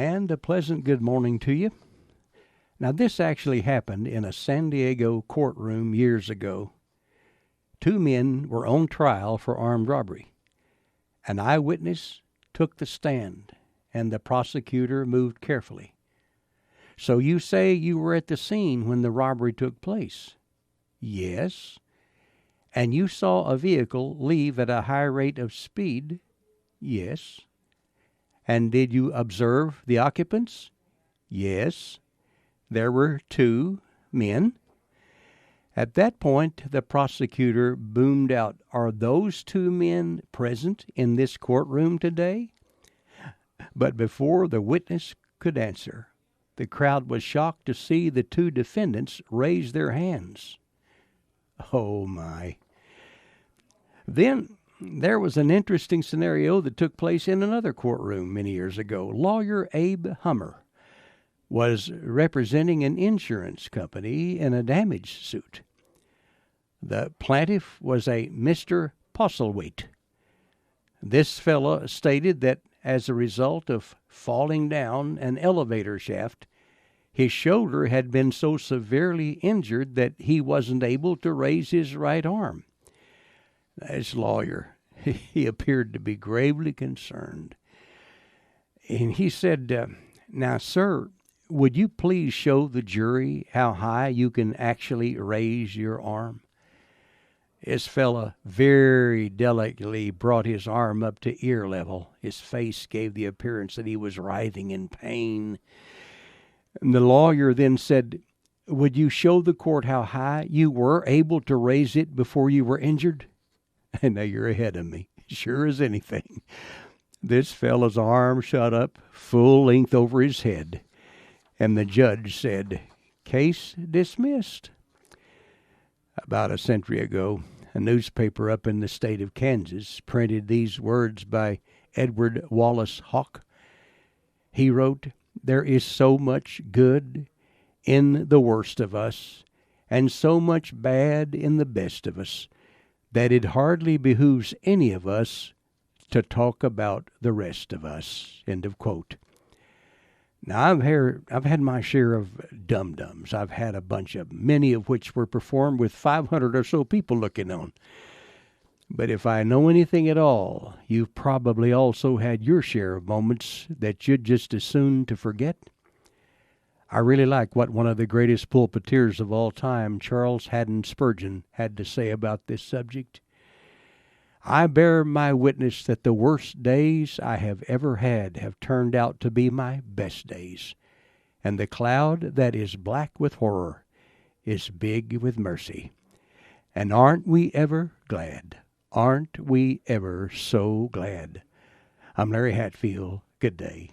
And a pleasant good morning to you. Now, this actually happened in a San Diego courtroom years ago. Two men were on trial for armed robbery. An eyewitness took the stand, and the prosecutor moved carefully. So you say you were at the scene when the robbery took place? Yes. And you saw a vehicle leave at a high rate of speed? Yes. And did you observe the occupants? Yes. There were two men. At that point, the prosecutor boomed out, "Are those two men present in this courtroom today?" But before the witness could answer, the crowd was shocked to see the two defendants raise their hands. Oh, my. Then there was an interesting scenario that took place in another courtroom many years ago. Lawyer Abe Hummer was representing an insurance company in a damage suit. The plaintiff was a Mr. Postlethwaite. This fellow stated that as a result of falling down an elevator shaft, his shoulder had been so severely injured that he wasn't able to raise his right arm. This lawyer, he appeared to be gravely concerned. And he said, "Now, sir, would you please show the jury how high you can actually raise your arm?" This fella very delicately brought his arm up to ear level. His face gave the appearance that he was writhing in pain. And the lawyer then said, "Would you show the court how high you were able to raise it before you were injured?" And now you're ahead of me, sure as anything. This fella's arm shot up full length over his head. And the judge said, "Case dismissed." About a century ago, a newspaper up in the state of Kansas printed these words by Edward Wallace Hawke. He wrote, "There is so much good in the worst of us, and so much bad in the best of us, that it hardly behooves any of us to talk about the rest of us." End of quote. Now, I've had my share of dum-dums. I've had a bunch of them, many of which were performed with 500 or so people looking on. But if I know anything at all, you've probably also had your share of moments that you'd just as soon to forget. I really like what one of the greatest pulpiteers of all time, Charles Haddon Spurgeon, had to say about this subject. "I bear my witness that the worst days I have ever had have turned out to be my best days, and the cloud that is black with horror is big with mercy. And aren't we ever glad? Aren't we ever so glad?" I'm Larry Hatfield. Good day.